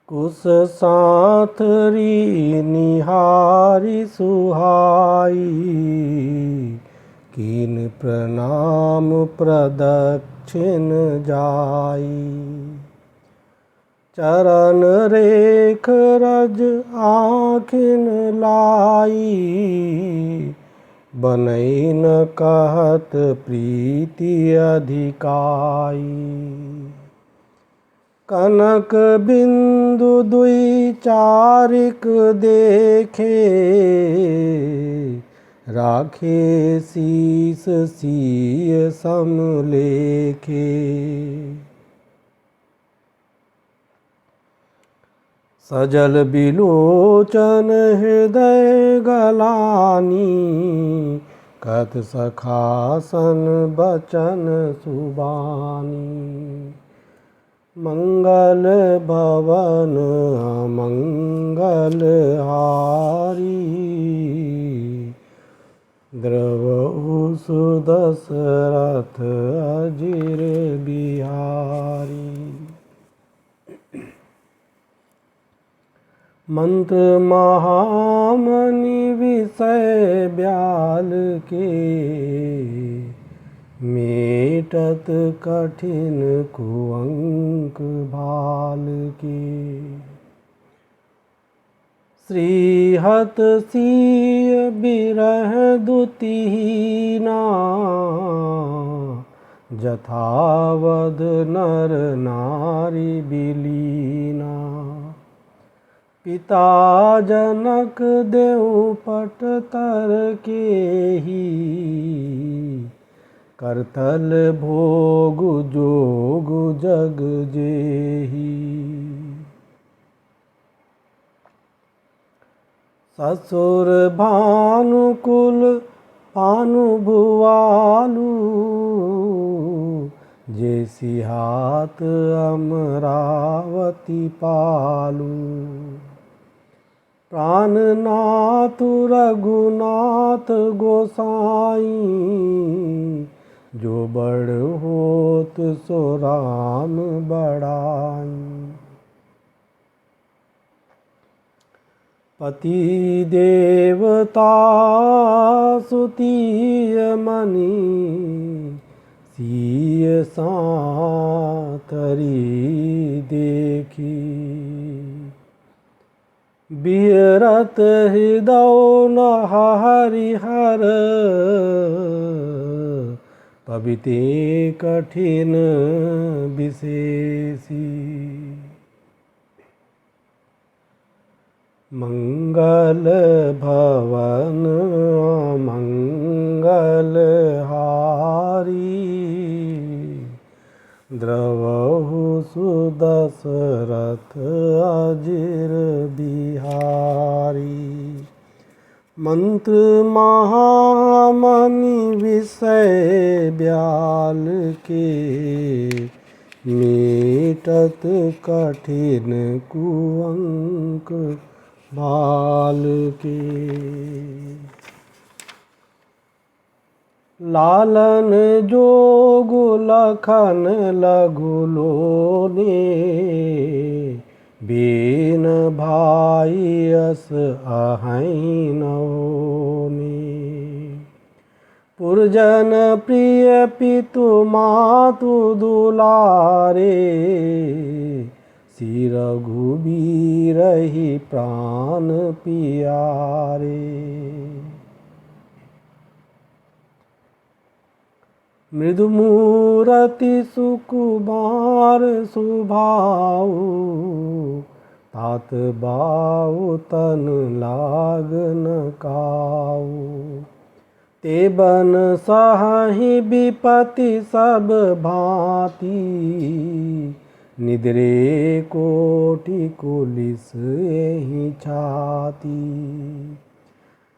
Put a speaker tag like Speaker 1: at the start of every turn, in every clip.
Speaker 1: कुस साथरी निहारी सुहाई, कीन प्रणाम प्रदक्षिण जाई। चरण रेख रज आँखिन लाई, बनई न कहत प्रीति अधिकाई। कनक बिंदु दुई चारिक देखे, राखे शीस सिय समलेखे। सजल बिलोचन हृदय गलानी, कत सखासन बचन सुबानी। मंगल भवन अमंगल हारी, द्रवहु सुदशरथ अजिर बिहारी। मंत्र महामणि विषय ब्याल के, मेटत कठिन कुअंक भाल के। श्रीहत सिय बिरह दुतीना, जथावध नर नारी बिलीना। पिता जनक देव पट तर के ही, करतल भोग जोग जग जेही। ससुर भानुकुल भानु भुआलु, जे सिहात अमरावती पालू। प्राणनाथ रघुनाथ गोसाई, जो बड़ होत सो राम बड़ाई। पति देवता सुतीय मणि, सिय साथरी देखी। बिहरत हृदय न हरिहर, पबिते कठिन विशेषी। मंगल भवन मंगल हारी, द्रवहु सुदशरथ अजिर बिहारी। मंत्र महामणि विषय ब्याल के, मेटत कठिन कुअंक भाल के। लालन जोगु लखन लघु लोने, बीन भाई अस अहै नवोने। पुरजन प्रिय पितु मातु दुलारे, श्री रघुबीर ही प्राण पियारे। मृदु मूरति सुकुमार सुभाऊ, तात बाऊ तन लागन काऊ। ते बन सहहि विपति सब भांति, निद्रे कोटि कुलिस एहि छाती।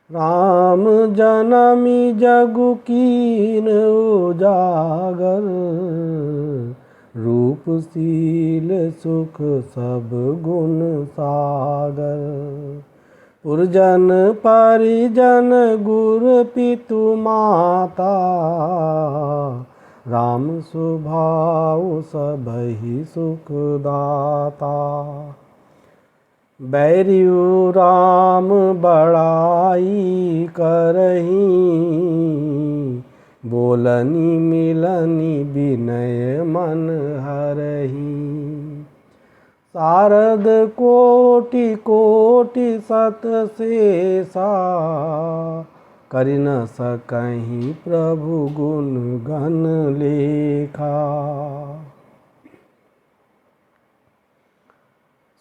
Speaker 1: राम जनमी जगु कीन उजागर, रूपशील सुख सब गुण सागर। पुरजन परिजन गुर पितु माता, राम स्वभाव सबहि सुख दाता। बैरियु राम बड़ाई करही, बोलनी मिलनी विनय मन हरही। शारद कोटि कोटि सत शेषा, करि न सकहीं प्रभु गुण गण लेखा।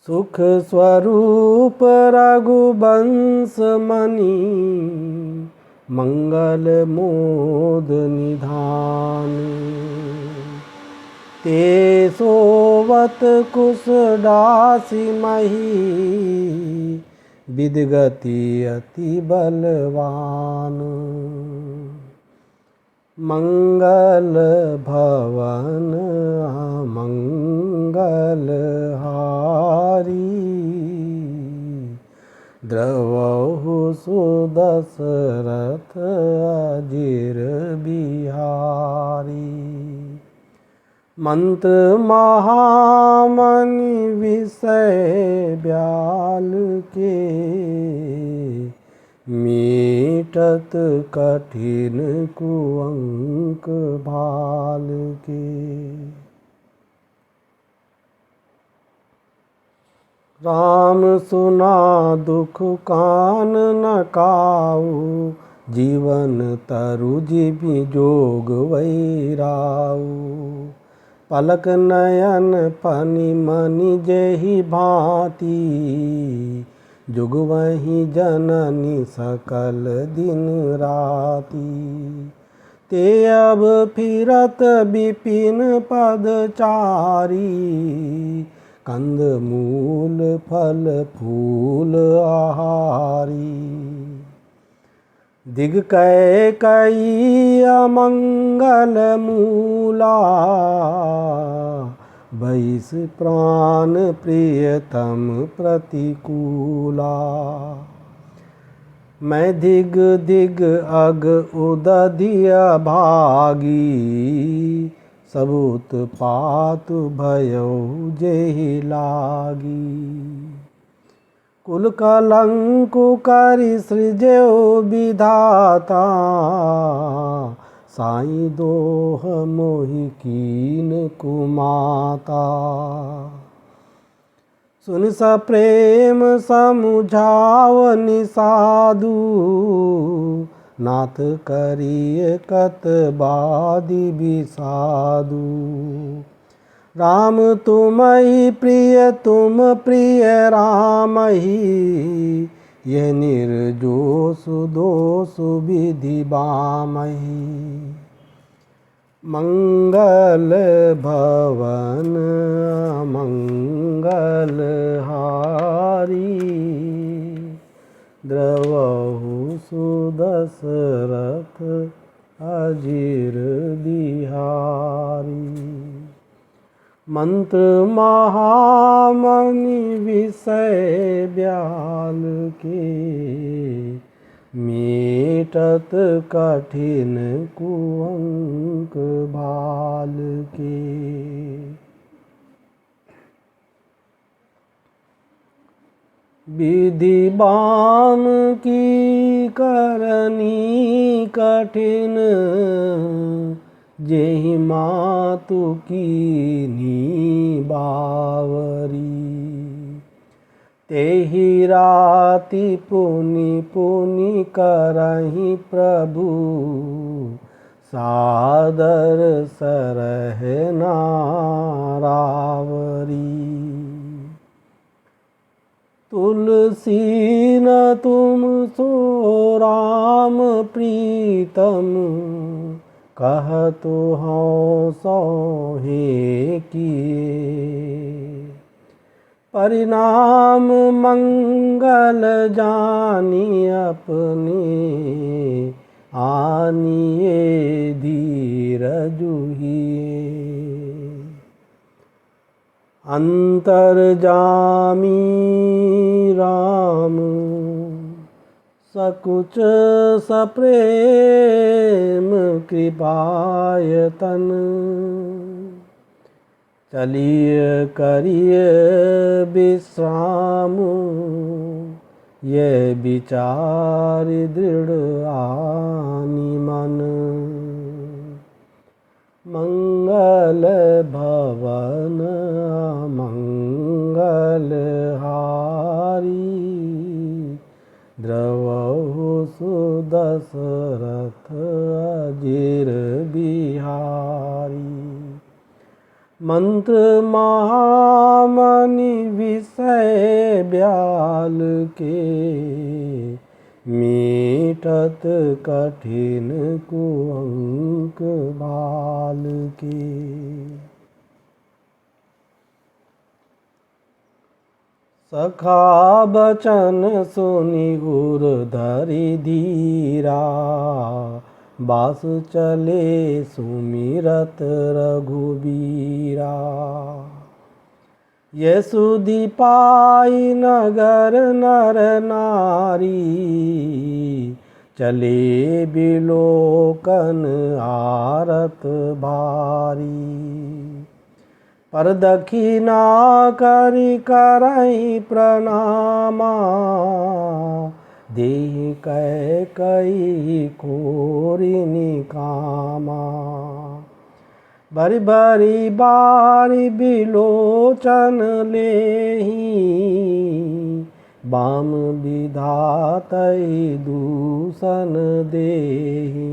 Speaker 1: सुख स्वरूप रघुवंश मणि, मंगल मोद निधान। ते सोवत कुश दासी मही, विदगति अति बलवान। मंगल भवन मंगल हारी, द्रवहु सुदशरथ अजिर बिहारी। मंत्र महामणि विषय ब्याल के, मीटत कठिन कुअंक भाल के। राम सुना दुख कान न काऊ, जीवन तरु जिबि जोग वैराऊ। पलक नयन पनि मनि जेहि भांति, जुगवहि जननी सकल दिन राति। ते अब फिरत विपिन पदचारी, कंद मूल फल फूल आहारी। दिग कैकयी अमंगल मूला, बैस प्राण प्रियतम प्रतिकूला। मैं दिग दिग अग उदधिय भागी, सब उत्पात भयउ जेहि लागी। कुल कलंकु करि सृजेउ विधाता, साई दोह मोहि कीन कुमाता। सुनि सप्रेम समुझावनि साधु, नाथ करिय कत बादि बिसाधु। राम तुमहि प्रिय तुम प्रिय रामहि, यह निर्दोष दोष विधि बामहि। मंगल भवन मंगल हारी, द्रवहु सुदशरथ अजिर बिहारी। मंत्र महामणि विषय ब्याल के, मीटत कठिन कुअंक भाल के। विधि बाम की करनी कठिन, जेहि मातु कीन्ही बावरी। तेहि राति पुनि पुनि करहि प्रभु, सादर सरह नारावरी। तुलसी न तुम सो राम प्रीतम, कहतु हऊँ सोहे किए। परिणाम मंगल जानी अपने, आनिए धीरजु हिए। अंतर्जामी राम सकुच सप्रेम कृपायतन, चलिए करिए विश्राम, ये विचार दृढ़ आनि मन। मंगल भवन मंगल हारी, द्रवहु सुदशरथ अजिर बिहारी। मंत्र महामणि विषय ब्याल के, मीटत कठिन कुअंक बाल के। सखा बचन सुनि गुर धरि धीरा, बास चले सुमिरत रघुबीरा। यशुधि पाई नगर नर नारी, चले बिलोकन आरत भारी। पर दखिना करि करहि प्रणामा, देहि कैकेयी कोरिनि कामा। बरि बरि बारि बिलोचन लेहि, बाम विधातहि दूषण देहि।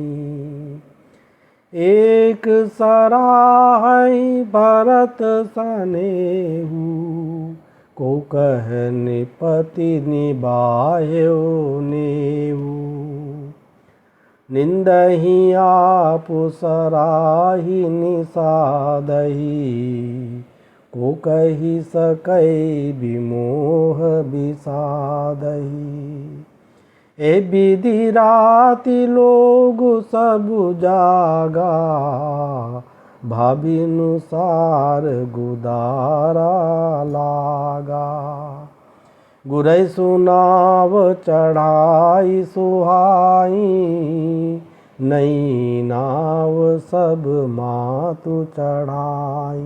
Speaker 1: एक सराहहि भरत सनेहु, को कह निपति निबाह्यो नेहु। निंदहि आपु सराहि निषादहि, को कहि सकै विमोह विषादहि। ए विधि राति लोग सब जागा, भाविनुसार गुदारा लागा। गुरै सुनाव चढ़ाई सुहाई, नई नाव सब मातु चढ़ाई।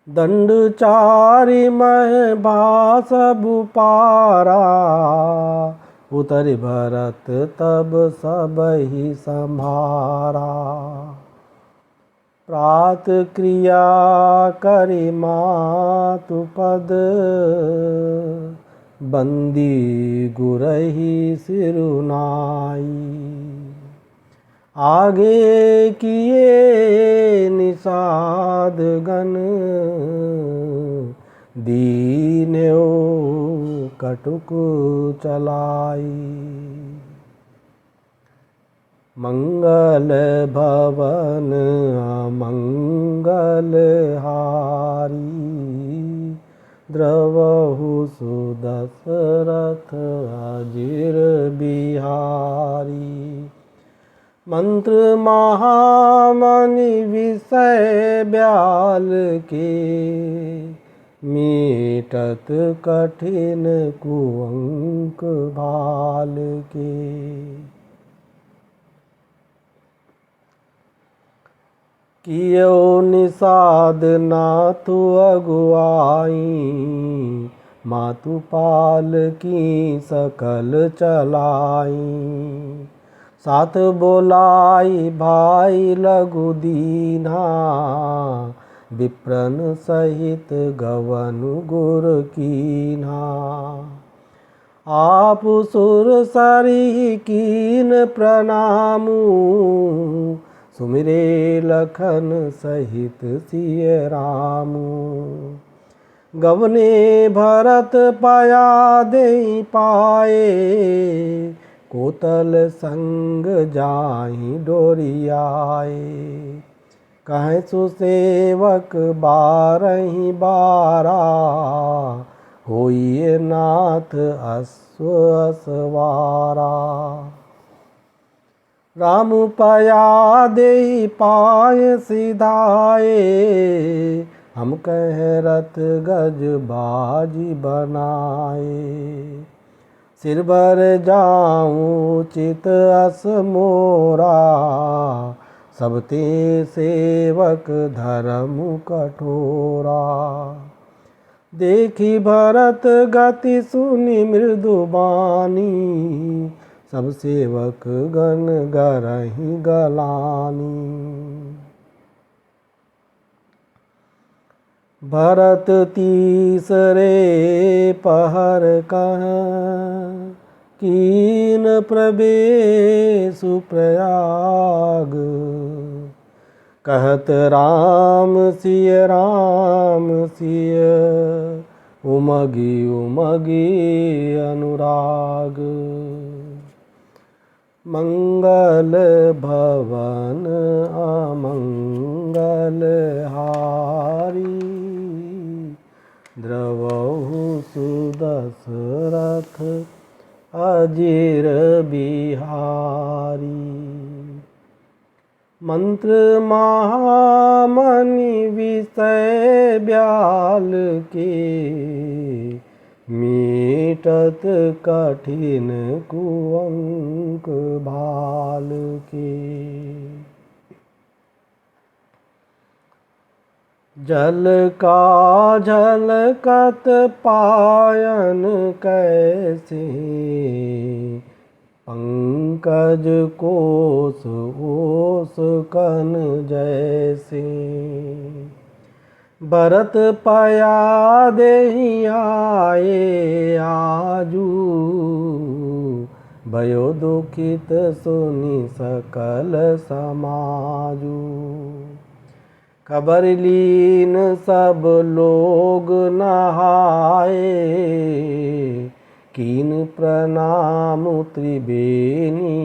Speaker 1: दंड चारि मह भासबु पारा, उतरि भरत तब सबहि सम्भारा। प्रात क्रिया करि मातु पद, बंदी गुरहि सिरुनाई। आगे किए निषाद गण, दीन्यो कटुक चलाई। मंगल भवन अमंगल हारी, द्रवहु सुदशरथ अजिर बिहारी। मंत्र महामणि विषय ब्याल के, मीटत कठिन कुअंक भाल के। कियो निषाद नाथु अगुआई, मातु पाल की सकल चलाई। साथ बोलाई भाई लघु दीना, विप्रन सहित गवनु गुर कीन्हा। आप सुर सरिहि कीन प्रणामु, सुमिरे लखन सहित सिय रामु। गवने भरत पया देहि पाए, कोतल संग जाहि डोरियाए। कहें सुसेवक बारहि बारा, होइए नाथ अश्व असवारा। राम पया देहि पाय सिधाए, हम कह रथ गज बाजी बनाए। सिर बर जाऊं चित अस मोरा, सब ते सेवक धर्म कठोरा। देखी भरत गति सुनि मृदुबानी, सब सेवक गण गरहि गलानी। भरत तीसरे पहर कह, कीन प्रवेशु प्रयाग। कहत राम सिय उमगी उमगी अनुराग। मंगल भवन अमंगल हारी, द्रवहु सुदशरथ अजिर बिहारी। मंत्र महामणि विषय ब्याल के, मीटत कठिन कुअंक भाल के। जल का झलकत पायन कैसे, पंकज कोस ओस कन जैसे। भरत पया देहि आए आजू, भयो दुखित सुनि सकल समाजू। खबर लीन सब लोग नहाए, कीन प्रणाम त्रिबेनी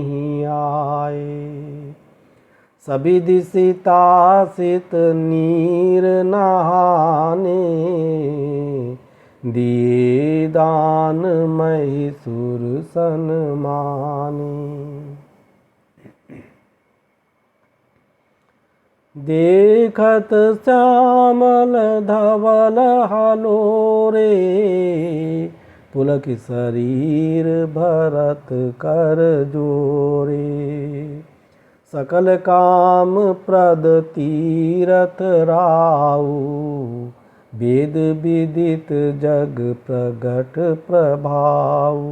Speaker 1: आए। सभी दिसितासित नीर नहाने, दिए दान महिषुर सन माने। देखत श्यामल धवल हलोरे, पुलक शरीर भरत कर जोरे। सकल काम प्रद तीरथ राऊ, वेद विदित जग प्रगट प्रभाऊ।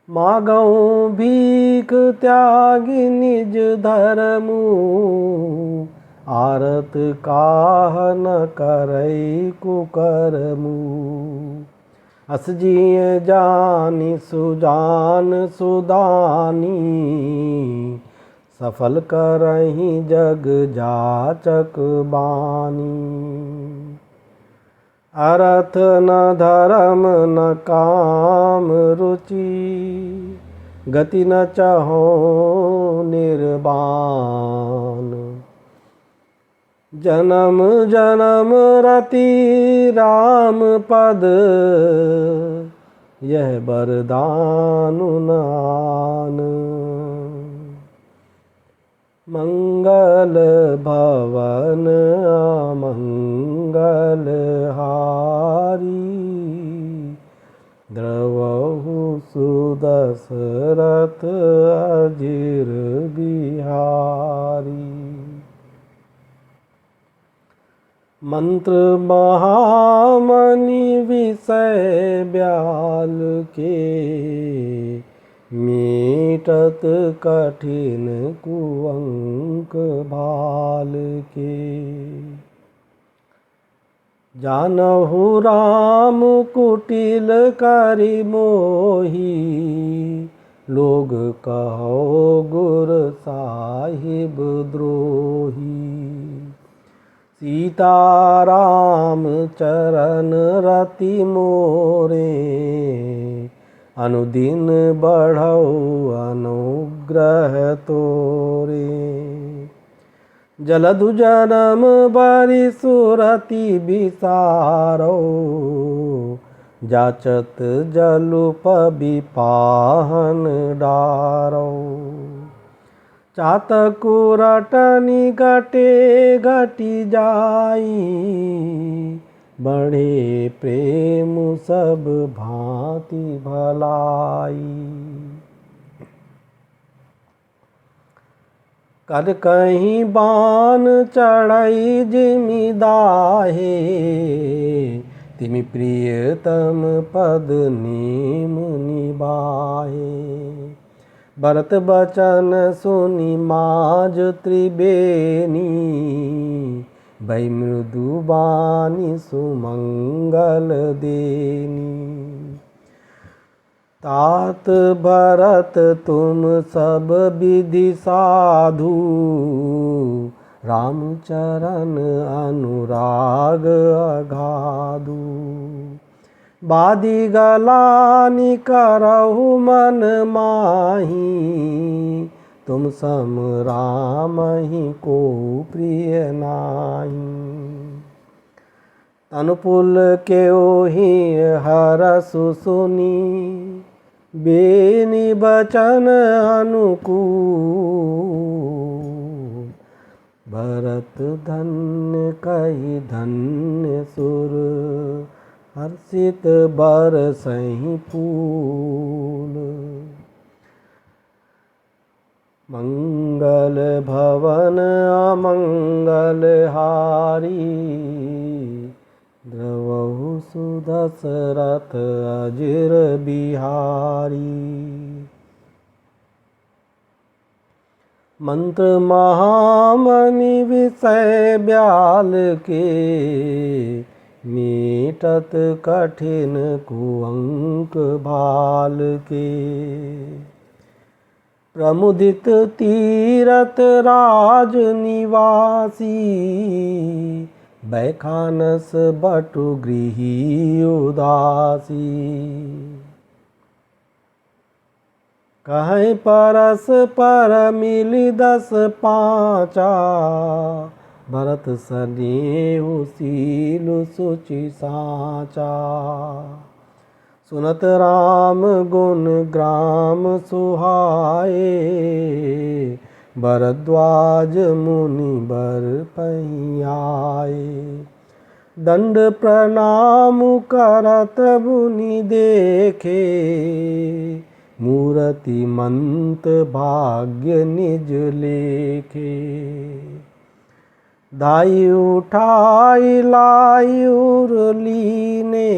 Speaker 1: मागऊँ भीख त्यागी निज धर्मु, आरत काह न करई कुकर्मु। अस जिय जानि सुजान सुदानी, सफल करहि जग जाचक बानी। अर्थ न धर्म न काम रुचि, गति न चहो निर्वाण। जन्म जन्म रति राम पद, यह वरदानु नान। मंगल भवन अमंगल हारी, द्रवहु सुदशरथ अजिर बिहारी। मंत्र महामणि विषय ब्याल के, मीटत कठिन कुअंक भाल के। जानहु राम कुटिल करि मोही, लोग कहो गुर साहिब द्रोही। सीताराम चरण रति मोरे, अनुदिन बढ़ऊ अनुग्रह तोरे। जलधु जनम बरि सुरति बिसारो, जाचत जलुप बिपाहन डारो। चातकु रटनी घटे घटी जाई, बढ़े प्रेम सब भांति भलाई। कर कहीं बान चढ़ई जिमिदाहे, तिमि प्रियतम पद नीम निबाहे। भरत बचन सुनि माज त्रिबेनी, भई मृदु बानी सुमंगल देनी। तात भरत तुम सब विधि साधु, रामचरण अनुराग अगाधु। बादी गलानि करहु मन माही, तुम सम रामहि को प्रिय नाही। तनुपुल केओहि हरसु सुनी, बेनि बचन अनुकूल। भरत धन्य कहि धन्य सुर, हर्षित बरसहि फूल। मंगल भवन अमंगल हारी, द्रवहु सुदशरथ अजिर बिहारी। मंत्र महामणि विषय ब्याल के, मीटत कठिन कुअंक भाल के। प्रमुदित तीरथ राज निवासी, बैखानस बटु गृही उदासी। कहीं परस पर मिली 10 पाँचा, भरत सनेहु सीलु सुचि साचा। सुनत राम गुण ग्राम सुहाए, भरद्वाज मुनि बर पहियाए। दंड प्रणाम करत मुनि देखे, मूरति मंत भाग्य निज लेखे। दाई उठाई लाई उर लीने,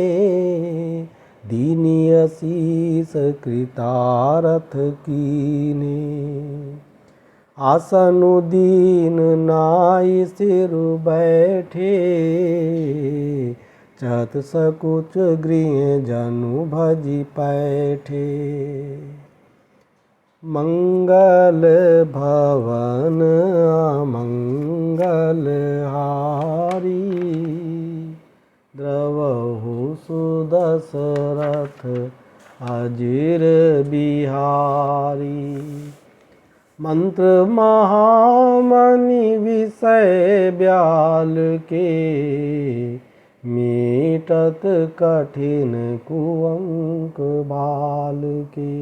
Speaker 1: दीनी असीस कृतारथ कीने। आसनु दीन नाई सिरु बैठे, चत सकुच गृह जनु भजि पैठे। मंगल भवन अमंगल हारी, द्रवहु सुदशरथ अजिर बिहारी। मंत्र महामणि विषय ब्याल के, मीटत कठिन कुअंक भाल के।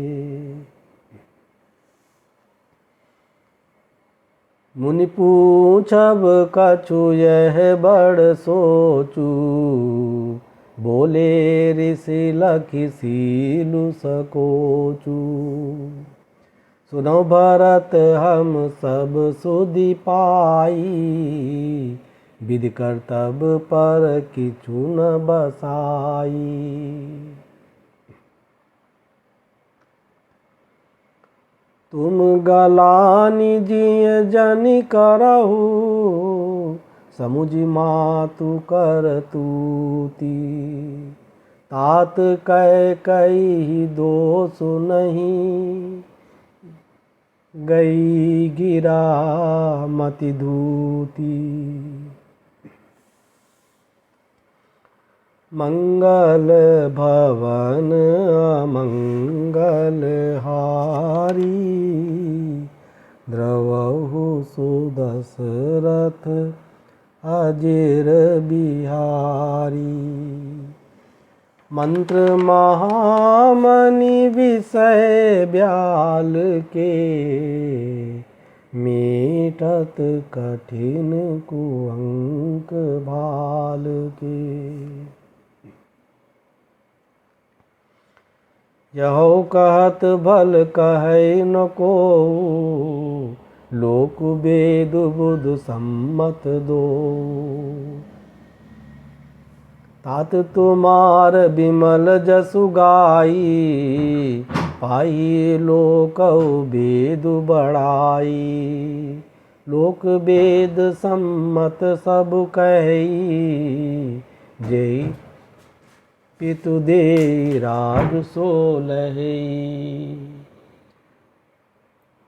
Speaker 1: मुनि पूछब कछु यह बड़ सोचू, बोले ऋषि लखि सीलु सकोचू। सुनो भरत हम सब सुधि पाई, विधि कर्तब पर किछु न बसाई। तुम गलानि जिय जनि करहु, समुझि मातु करतूति। तात कैकेयी दोषु नहीं, गई गिरा मति धूति। मंगल भवन अमंगल हारी, द्रवहु सुदशरथ अजिर बिहारी। मंत्र महामणि विषय ब्याल के, मीटत कठिन कुअंक भाल के। यहो कहत भल कहै न को, लोक वेद बुध सम्मत दो। तात तुमार बिमल जसु गाई, पाई लोक वेद बड़ाई। लोक वेद सम्मत सब कही, जय पितु दे राज सोलहि।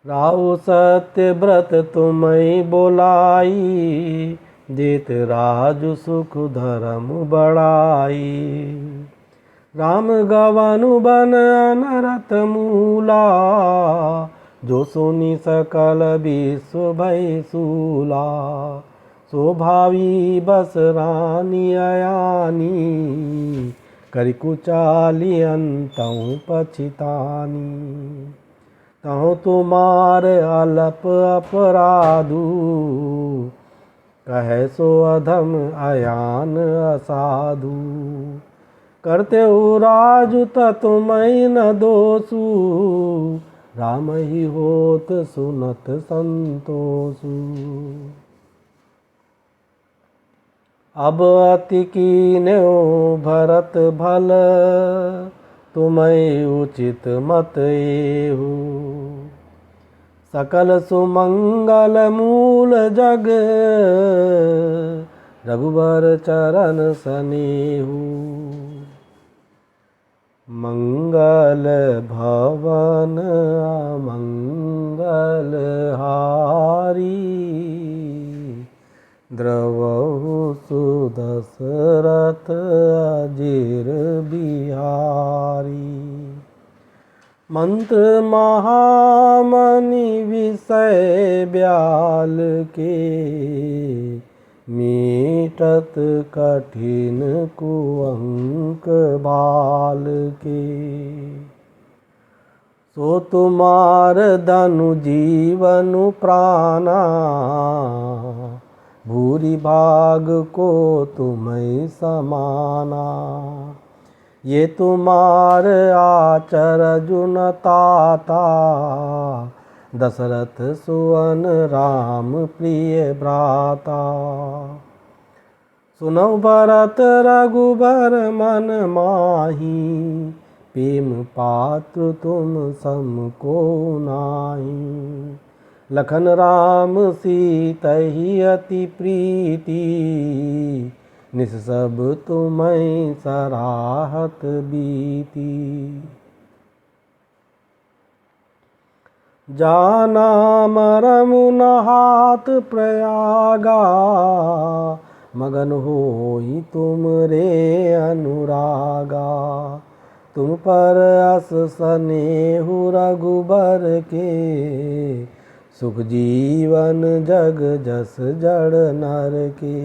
Speaker 1: राव सत्य व्रत तुम्हें बोलाई, देत राजु सुख धर्म बढ़ाई। राम गवनु बन अनरत मूला, जो सुनी सकल विश्व भय सूला। स्वभावी बस रानी अयानी, करि कुचाली अंतऊ पछितानी। तहु तुमार अलप अपराधु, कहे सो अधम अयान असाधु। करते हो राजु तुम्हें न दोषु, राम ही होत सुनत संतोषु। अब अति कीन्यो भरत भल, तुम्हें उचित मत एहु। सकल सुमंगल मूल जग, रघुबर चरण सनेहु। मंगल भवन अमंगल हारी, द्रवहु सुदशरथ अजिर बिहारी। मंत्र महामणि विषय ब्याल के, मीटत कठिन कुअंक बाल के। सो तुमार धनु जीवनु प्राणा, भूरि भाग को तुम्हें समाना। ये तुमार आचरजु न ताता, दशरथ सुवन राम प्रिय भ्राता। सुनौ भरत रघुबर मन माही, प्रेम पात्र तुम सम को नाही। लखन राम सीतहि अति प्रीति, निस सब तुम्हें सराहत बीती। जाना मरमु नहात प्रयागा, मगन होई तुम रे अनुरागा। तुम पर अस सनेहु रघुबर के, सुख जीवन जग जस जड़ नर के।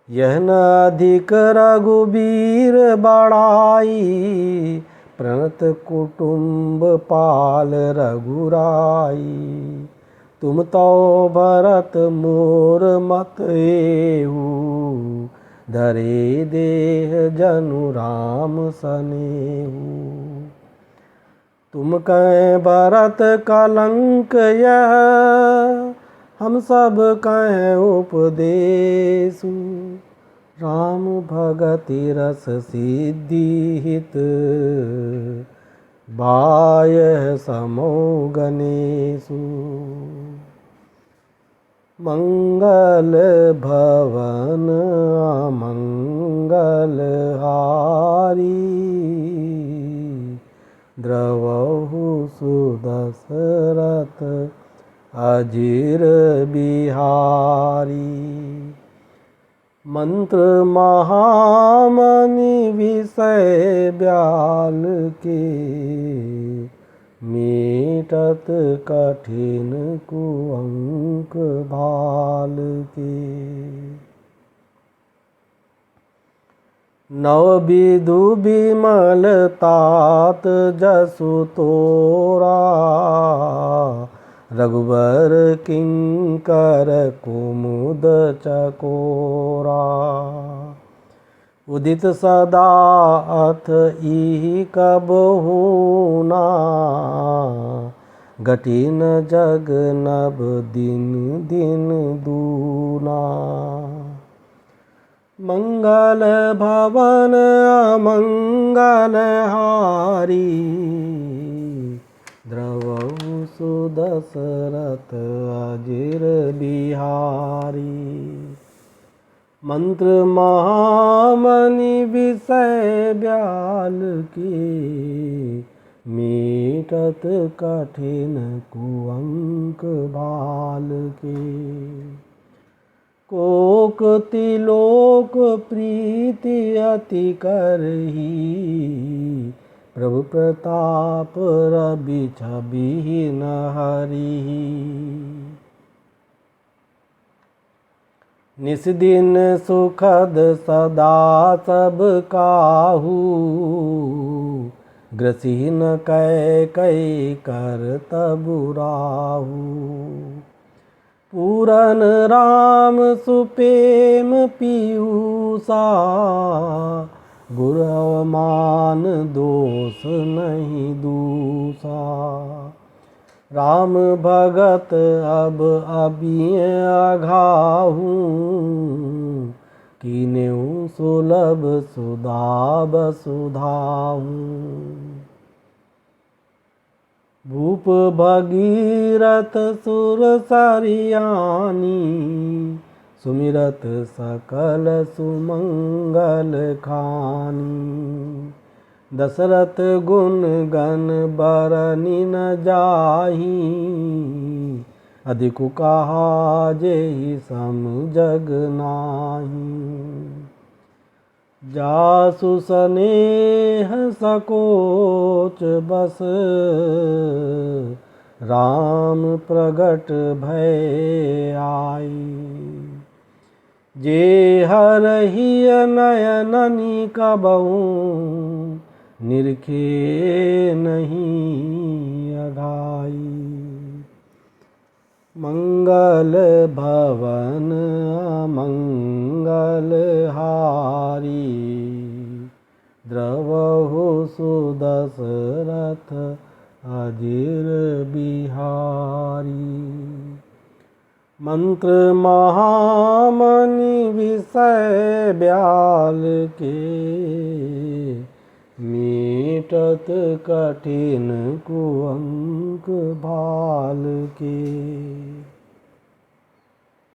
Speaker 1: यह न अधिक रघुबीर बड़ाई, प्रणत कुटुंब पाल रघुराई। तुम तो भरत मोर मत एहु, धरे देह जनु राम सनेहु। तुम कहें भरत कलंक यह, हम सब कहें उपदेशु। राम भगति रस सिद्धि हित, बायह समो गणेशु। मंगल भवन अमंगल हारी, द्रवहु सुदशरथ अजिर बिहारी। मंत्र महामणि विषय ब्याल के, मीटत कठिन कुअंक भाल के। नव विधु विमल तात जसु तोरा, रघुबर किंकर कुमुद चकोरा। उदित सदा अथ इहि कबहु ना, घटिन जग नभ दिन दिन दूना। मंगल भवन अमंगल हारी, द्रवहु सुदशरथ अजिर बिहारी। मंत्र महामणि विषय ब्याल के, मीटत कठिन कुअंक भाल के। कोक तिलोक प्रीति अति करही, प्रभु प्रताप रवि छवि न हरिही। निस दिन सुखद सदा सब काहू, ग्रसिन कै कै कर तबु राहू। पूरन राम सुपेम पीयूषा, गुर अवमान दोष नहीं दूषा। राम भगत अब अबिय अघाहू, कीन्हु सुलभ सुधा बसुधाहू। भूप भगीरथ सुर सरियानी, सुमिरत सकल सुमंगल खानी। दशरथ गुण गण बरनि न जाही, अधिक कहा जेहि सम जग नाही। जासु सनेह सकोच बस, राम प्रगट भय आई। जे हरहि नयननि कबहु, निरखे नहीं अघाई। मंगल भवन अमंगल हारी, द्रवहु सुदशरथ अजिर बिहारी। मंत्र महामणि विषय ब्याल के, मीटत कठिन कुअंक भाल के।